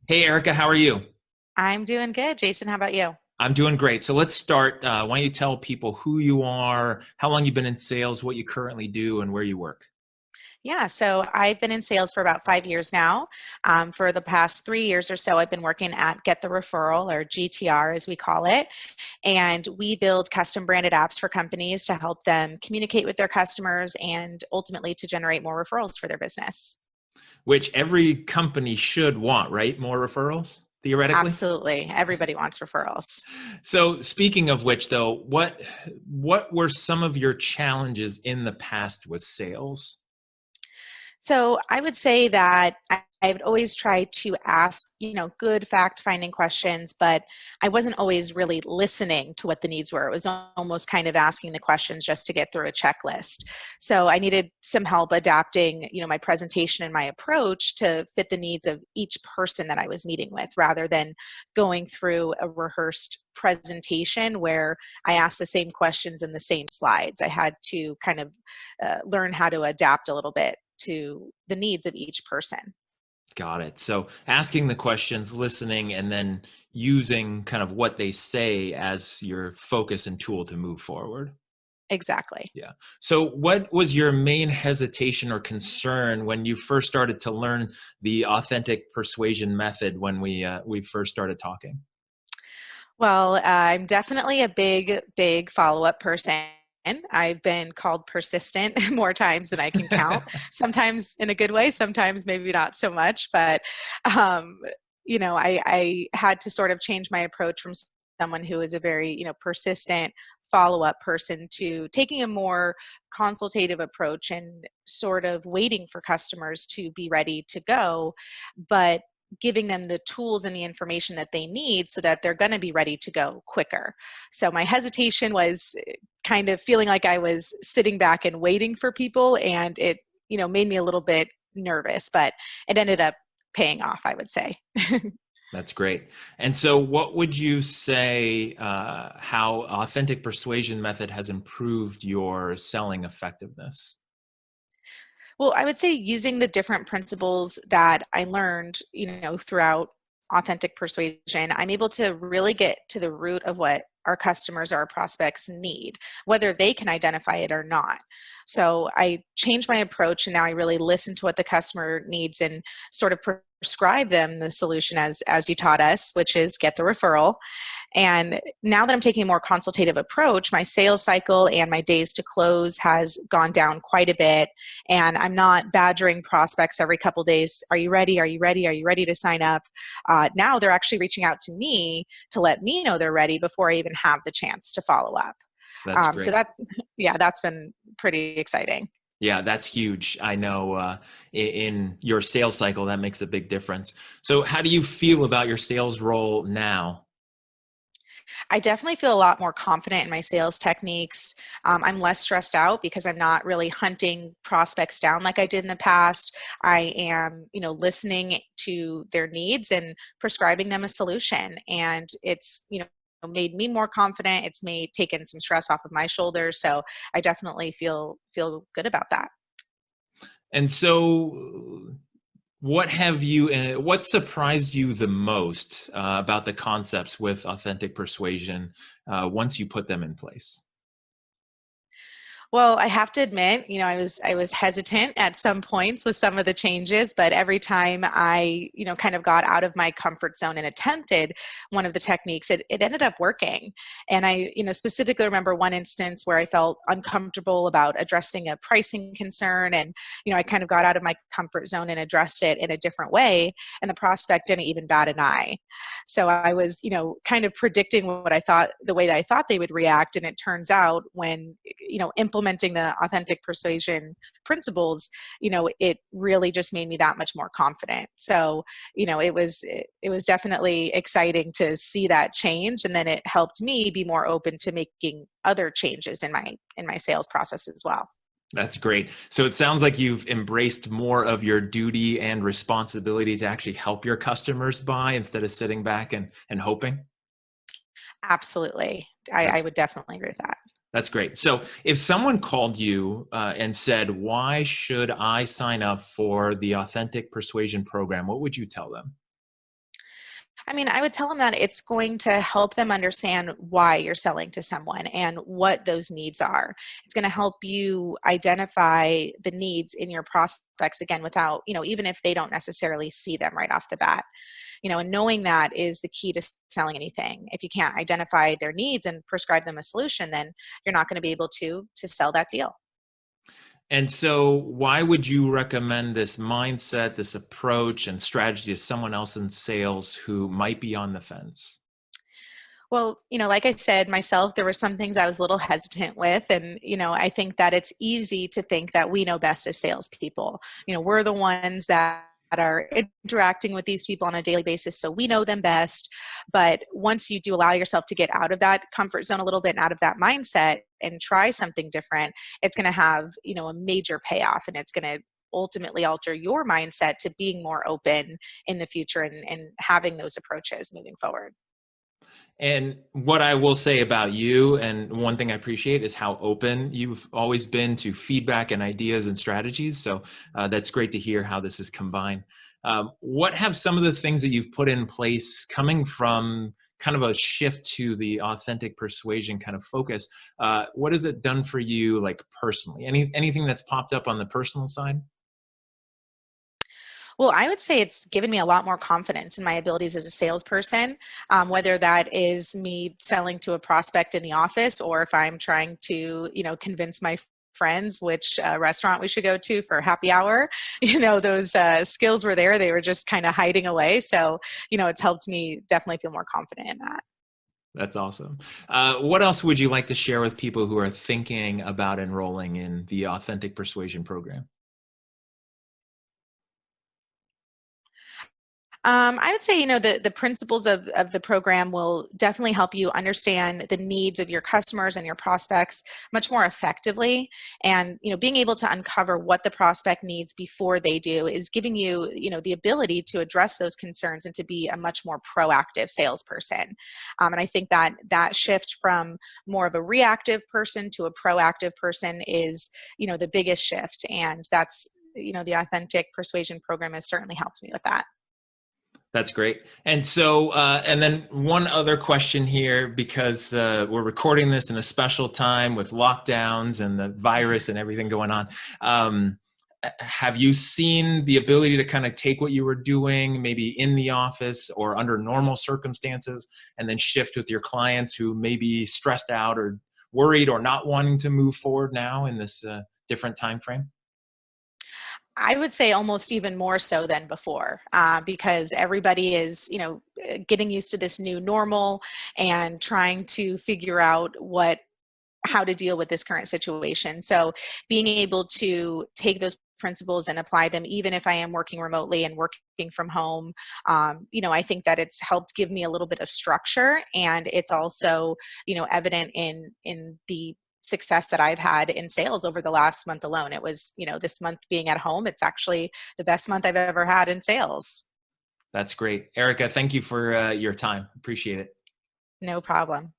Hey, Erica, how are you? I'm doing good. Jason, how about you? I'm doing great. So let's start. Why don't you tell people who you are, how long you've been in sales, what you currently do, and where you work? Yeah, so I've been in sales for about 5 years now. For the past 3 years or so, I've been working at Get The Referral, or GTR as we call it. And we build custom branded apps for companies to help them communicate with their customers and ultimately to generate more referrals for their business. Which every company should want, right? More referrals, theoretically. Absolutely. Everybody wants referrals. So speaking of which, though, what were some of your challenges in the past with sales? So I would say that I would always try to ask, good fact finding questions, but I wasn't always really listening to what the needs were. It was almost kind of asking the questions just to get through a checklist. So I needed some help adapting, my presentation and my approach to fit the needs of each person that I was meeting with rather than going through a rehearsed presentation where I asked the same questions in the same slides. I had to kind of learn how to adapt a little bit to the needs of each person. Got it. So asking the questions, listening, and then using kind of what they say as your focus and tool to move forward. Exactly. Yeah. So what was your main hesitation or concern when you first started to learn the authentic persuasion method when we first started talking? Well, I'm definitely a big follow-up person. I've been called persistent more times than I can count. Sometimes in a good way, sometimes maybe not so much. But um, I had to sort of change my approach from someone who is a very, persistent follow-up person to taking a more consultative approach and sort of waiting for customers to be ready to go, but giving them the tools and the information that they need so that they're going to be ready to go quicker. So my hesitation was kind of feeling like I was sitting back and waiting for people, and it, made me a little bit nervous, but it ended up paying off, I would say. That's great. And so what would you say how authentic persuasion method has improved your selling effectiveness? Well, I would say using the different principles that I learned, throughout authentic persuasion, I'm able to really get to the root of what our customers or our prospects need, whether they can identify it or not. So I changed my approach and now I really listen to what the customer needs and sort of prescribe them the solution as you taught us, which is get the referral. And now that I'm taking a more consultative approach, my sales cycle and my days to close has gone down quite a bit. And I'm not badgering prospects every couple days. Are you ready? Are you ready? Are you ready to sign up? Now they're actually reaching out to me to let me know they're ready before I even have the chance to follow up. That's So great. that, yeah, that's been pretty exciting. Yeah, that's huge. I know in your sales cycle, that makes a big difference. So how do you feel about your sales role now? I definitely feel a lot more confident in my sales techniques. I'm less stressed out because I'm not really hunting prospects down like I did in the past. I am, listening to their needs and prescribing them a solution. And it's, made me more confident. It's made taken some stress off of my shoulders. So I definitely feel good about that. And so what surprised you the most about the concepts with authentic persuasion once you put them in place? Well, I have to admit, I was hesitant at some points with some of the changes, but every time I, kind of got out of my comfort zone and attempted one of the techniques, it ended up working. And I, specifically remember one instance where I felt uncomfortable about addressing a pricing concern, and I kind of got out of my comfort zone and addressed it in a different way, and the prospect didn't even bat an eye. So I was, kind of predicting what I thought, the way that I thought they would react. And it turns out when, implementing the authentic persuasion principles, it really just made me that much more confident. So, it was definitely exciting to see that change. And then it helped me be more open to making other changes in my sales process as well. That's great. So it sounds like you've embraced more of your duty and responsibility to actually help your customers buy instead of sitting back and hoping. Absolutely. I That's would definitely agree with that. that's great. So if someone called you and said, "Why should I sign up for the Authentic Persuasion Program?" What would you tell them? I mean, I would tell them that it's going to help them understand why you're selling to someone and what those needs are. It's going to help you identify the needs in your prospects again without, even if they don't necessarily see them right off the bat. And knowing that is the key to selling anything. If you can't identify their needs and prescribe them a solution, then you're not going to be able to sell that deal. And so why would you recommend this mindset, this approach and strategy to someone else in sales who might be on the fence? Well, like I said, myself, there were some things I was a little hesitant with. And, I think that it's easy to think that we know best as salespeople. We're the ones that are interacting with these people on a daily basis, so we know them best. But once you do allow yourself to get out of that comfort zone a little bit and out of that mindset and try something different, it's going to have, a major payoff, and it's going to ultimately alter your mindset to being more open in the future and having those approaches moving forward. And what I will say about you, and one thing I appreciate, is how open you've always been to feedback and ideas and strategies. So that's great to hear how this is combined. What have some of the things that you've put in place coming from kind of a shift to the authentic persuasion kind of focus? What has it done for you, like personally? Anything that's popped up on the personal side? Well, I would say it's given me a lot more confidence in my abilities as a salesperson, whether that is me selling to a prospect in the office or if I'm trying to, convince my friends which restaurant we should go to for happy hour. Those skills were there. They were just kind of hiding away. So, it's helped me definitely feel more confident in that. That's awesome. What else would you like to share with people who are thinking about enrolling in the Authentic Persuasion Program? I would say, the principles of the program will definitely help you understand the needs of your customers and your prospects much more effectively. And, being able to uncover what the prospect needs before they do is giving you, the ability to address those concerns and to be a much more proactive salesperson. And I think that shift from more of a reactive person to a proactive person is, the biggest shift. And that's, the Authentic Persuasion Program has certainly helped me with that. That's great. And so, and then one other question here, because we're recording this in a special time with lockdowns and the virus and everything going on. Have you seen the ability to kind of take what you were doing maybe in the office or under normal circumstances and then shift with your clients who may be stressed out or worried or not wanting to move forward now in this different time frame? I would say almost even more so than before, because everybody is, getting used to this new normal and trying to figure out how to deal with this current situation. So being able to take those principles and apply them, even if I am working remotely and working from home, I think that it's helped give me a little bit of structure, and it's also, evident in the success that I've had in sales over the last month alone. It was, this month being at home, it's actually the best month I've ever had in sales. That's great. Erika, thank you for your time. Appreciate it. No problem.